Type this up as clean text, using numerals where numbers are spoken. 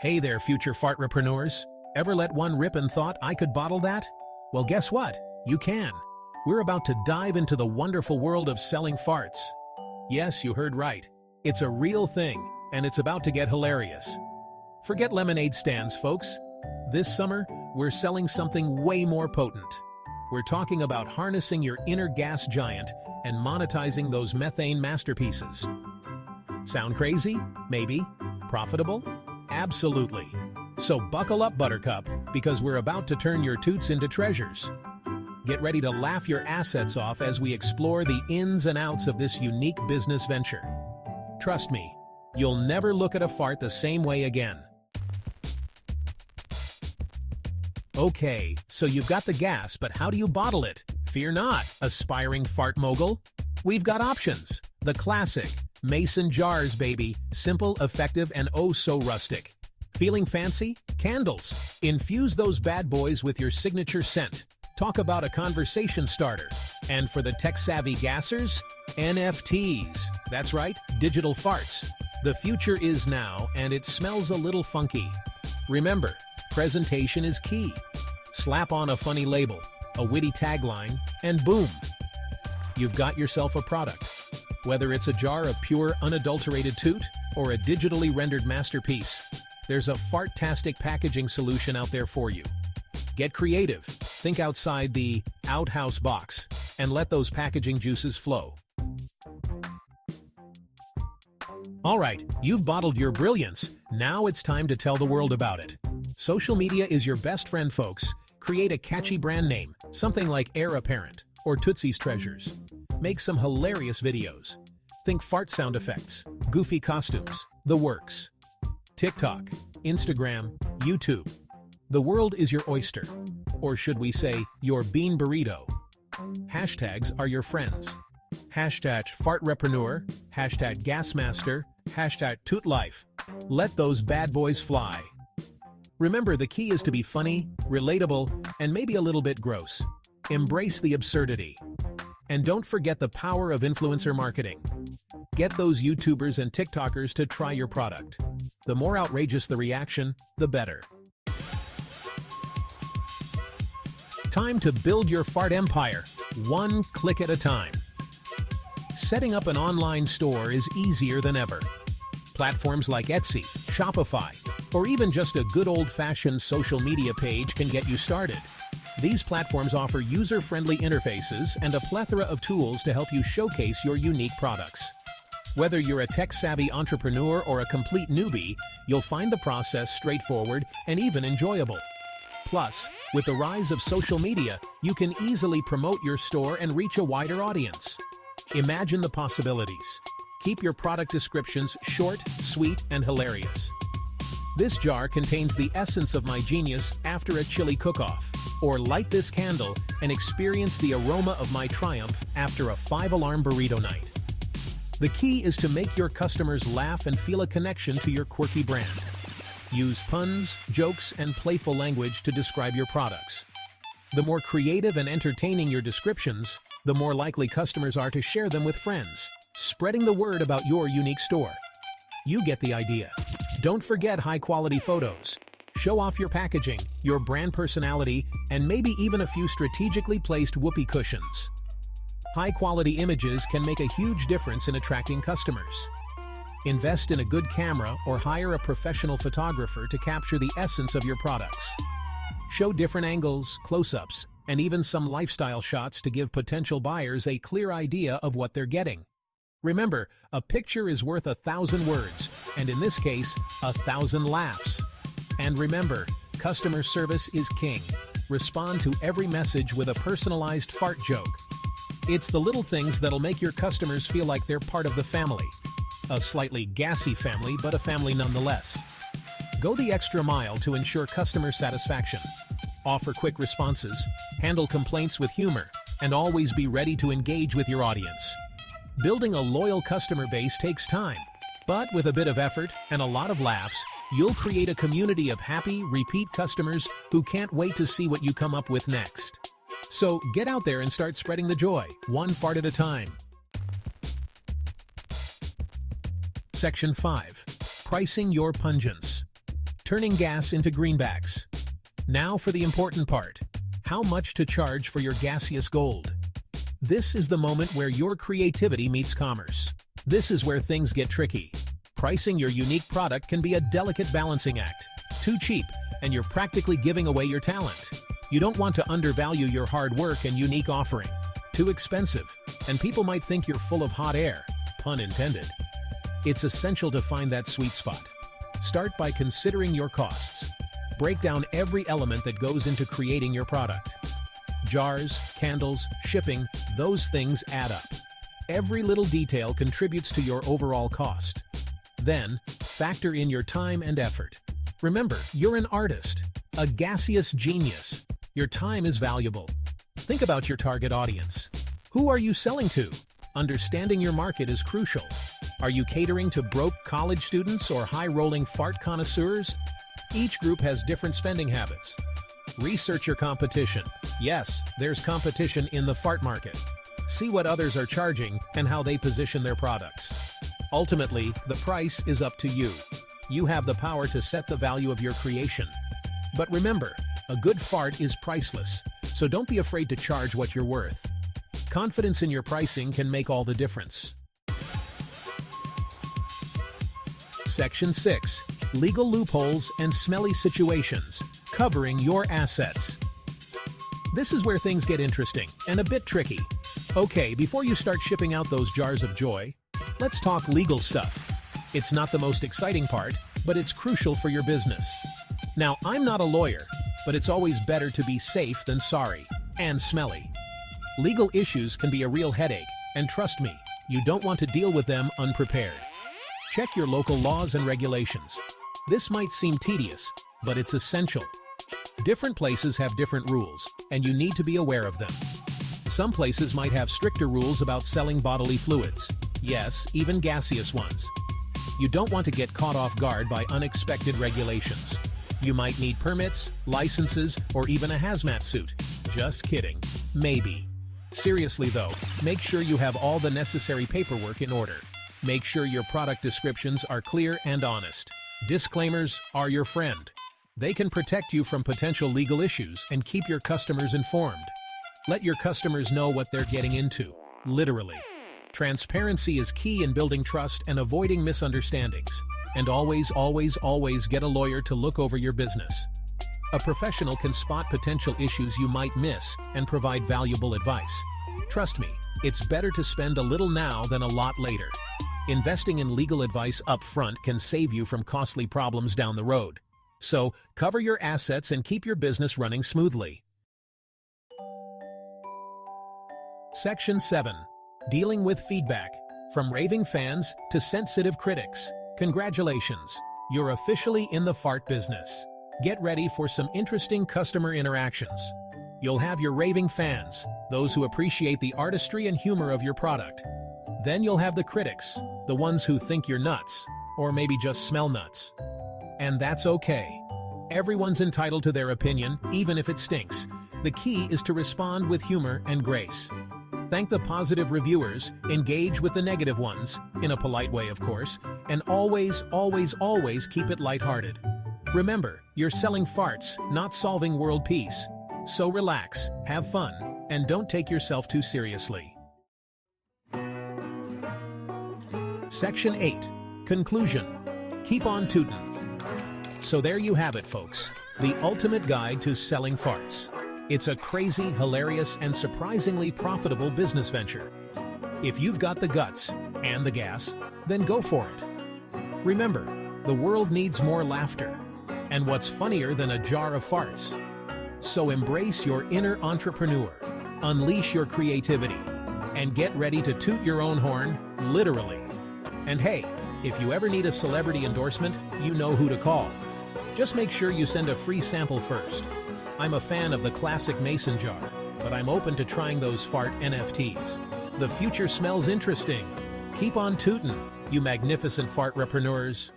Hey there, future fartrepreneurs. Ever let one rip and thought I could bottle that? Well, guess what? You can. We're about to dive into the wonderful world of selling farts. Yes, you heard right. It's a real thing, and it's about to get hilarious. Forget lemonade stands, folks. This summer, we're selling something way more potent. We're talking about harnessing your inner gas giant and monetizing those methane masterpieces. Sound crazy? Maybe. Profitable? Absolutely. So buckle up, Buttercup, because we're about to turn your toots into treasures. Get ready to laugh your assets off as we explore the ins and outs of this unique business venture. Trust me, you'll never look at a fart the same way again. Okay, so you've got the gas, but how do you bottle it? Fear not, aspiring fart mogul. We've got options. The classic, mason jars, baby. Simple, effective, and oh so rustic. Feeling fancy? Candles. Infuse those bad boys with your signature scent. Talk about a conversation starter. And for the tech-savvy gassers, NFTs. That's right, digital farts. The future is now, and it smells a little funky. Remember, presentation is key. Slap on a funny label, a witty tagline, and boom! You've got yourself a product. Whether it's a jar of pure, unadulterated toot or a digitally rendered masterpiece, there's a fartastic packaging solution out there for you. Get creative, think outside the outhouse box, and let those packaging juices flow. Alright, you've bottled your brilliance. Now it's time to tell the world about it. Social media is your best friend, folks. Create a catchy brand name, something like Heir Apparent or Tootsie's Treasures. Make some hilarious videos. Think fart sound effects, goofy costumes, the works. TikTok, Instagram, YouTube. The world is your oyster. Or should we say, your bean burrito. Hashtags are your friends. Hashtag fartrepreneur, hashtag gasmaster, hashtag tootlife. Let those bad boys fly. Remember, the key is to be funny, relatable, and maybe a little bit gross. Embrace the absurdity. And don't forget the power of influencer marketing. Get those YouTubers and TikTokers to try your product. The more outrageous the reaction, the better. Time to build your fart empire, one click at a time. Setting up an online store is easier than ever. Platforms like Etsy, Shopify, or even just a good old-fashioned social media page can get you started. These platforms offer user-friendly interfaces and a plethora of tools to help you showcase your unique products. Whether you're a tech-savvy entrepreneur or a complete newbie, you'll find the process straightforward and even enjoyable. Plus, with the rise of social media, you can easily promote your store and reach a wider audience. Imagine the possibilities. Keep your product descriptions short, sweet, and hilarious. This jar contains the essence of my genius after a chili cook-off. Or light this candle and experience the aroma of my triumph after a 5-alarm burrito night. The key is to make your customers laugh and feel a connection to your quirky brand. Use puns, jokes, and playful language to describe your products. The more creative and entertaining your descriptions, the more likely customers are to share them with friends, spreading the word about your unique store. You get the idea. Don't forget high-quality photos. Show off your packaging, your brand personality, and maybe even a few strategically placed whoopee cushions. High-quality images can make a huge difference in attracting customers. Invest in a good camera or hire a professional photographer to capture the essence of your products. Show different angles, close-ups, and even some lifestyle shots to give potential buyers a clear idea of what they're getting. Remember, a picture is worth 1,000 words, and in this case, 1,000 laughs. And remember, customer service is king. Respond to every message with a personalized fart joke. It's the little things that'll make your customers feel like they're part of the family. A slightly gassy family, but a family nonetheless. Go the extra mile to ensure customer satisfaction. Offer quick responses, handle complaints with humor, and always be ready to engage with your audience. Building a loyal customer base takes time, but with a bit of effort and a lot of laughs, you'll create a community of happy, repeat customers who can't wait to see what you come up with next. So get out there and start spreading the joy, one fart at a time. Section 5. Pricing your pungence. Turning gas into greenbacks. Now for the important part. How much to charge for your gaseous gold? This is the moment where your creativity meets commerce. This is where things get tricky. Pricing your unique product can be a delicate balancing act. Too cheap, and you're practically giving away your talent. You don't want to undervalue your hard work and unique offering. Too expensive, and people might think you're full of hot air, pun intended. It's essential to find that sweet spot. Start by considering your costs. Break down every element that goes into creating your product. Jars, candles, shipping, those things add up. Every little detail contributes to your overall cost. Then, factor in your time and effort. Remember, you're an artist, a gaseous genius. Your time is valuable. Think about your target audience. Who are you selling to? Understanding your market is crucial. Are you catering to broke college students or high-rolling fart connoisseurs? Each group has different spending habits. Research your competition. Yes, there's competition in the fart market. See what others are charging and how they position their products. Ultimately, the price is up to you. You have the power to set the value of your creation. But remember, a good fart is priceless, so don't be afraid to charge what you're worth. Confidence in your pricing can make all the difference. Section 6. Legal loopholes and smelly situations. Covering your assets. This is where things get interesting and a bit tricky. Okay, before you start shipping out those jars of joy, let's talk legal stuff. It's not the most exciting part, but it's crucial for your business. Now, I'm not a lawyer, but it's always better to be safe than sorry, and smelly. Legal issues can be a real headache, and trust me, you don't want to deal with them unprepared. Check your local laws and regulations. This might seem tedious, but it's essential. Different places have different rules, and you need to be aware of them. Some places might have stricter rules about selling bodily fluids. Yes, even gaseous ones. You don't want to get caught off guard by unexpected regulations. You might need permits, licenses, or even a hazmat suit. Just kidding. Maybe. Seriously though, make sure you have all the necessary paperwork in order. Make sure your product descriptions are clear and honest. Disclaimers are your friend. They can protect you from potential legal issues and keep your customers informed. Let your customers know what they're getting into, literally. Transparency is key in building trust and avoiding misunderstandings. And always, always, always get a lawyer to look over your business. A professional can spot potential issues you might miss and provide valuable advice. Trust me, it's better to spend a little now than a lot later. Investing in legal advice up front can save you from costly problems down the road. So, cover your assets and keep your business running smoothly. Section 7. Dealing with feedback. From raving fans to sensitive critics. Congratulations, you're officially in the fart business. Get ready for some interesting customer interactions. You'll have your raving fans, those who appreciate the artistry and humor of your product. Then you'll have the critics, the ones who think you're nuts, or maybe just smell nuts. And that's okay. Everyone's entitled to their opinion, even if it stinks. The key is to respond with humor and grace. Thank the positive reviewers, engage with the negative ones, in a polite way of course, and always, always, always keep it lighthearted. Remember, you're selling farts, not solving world peace. So relax, have fun, and don't take yourself too seriously. Section 8. Conclusion. Keep on tootin'. So there you have it, folks. The ultimate guide to selling farts. It's a crazy, hilarious, and surprisingly profitable business venture. If you've got the guts and the gas, then go for it. Remember, the world needs more laughter. And what's funnier than a jar of farts? So embrace your inner entrepreneur, unleash your creativity, and get ready to toot your own horn, literally. And hey, if you ever need a celebrity endorsement, you know who to call. Just make sure you send a free sample first. I'm a fan of the classic mason jar, but I'm open to trying those fart NFTs. The future smells interesting. Keep on tootin', you magnificent fart-repreneurs.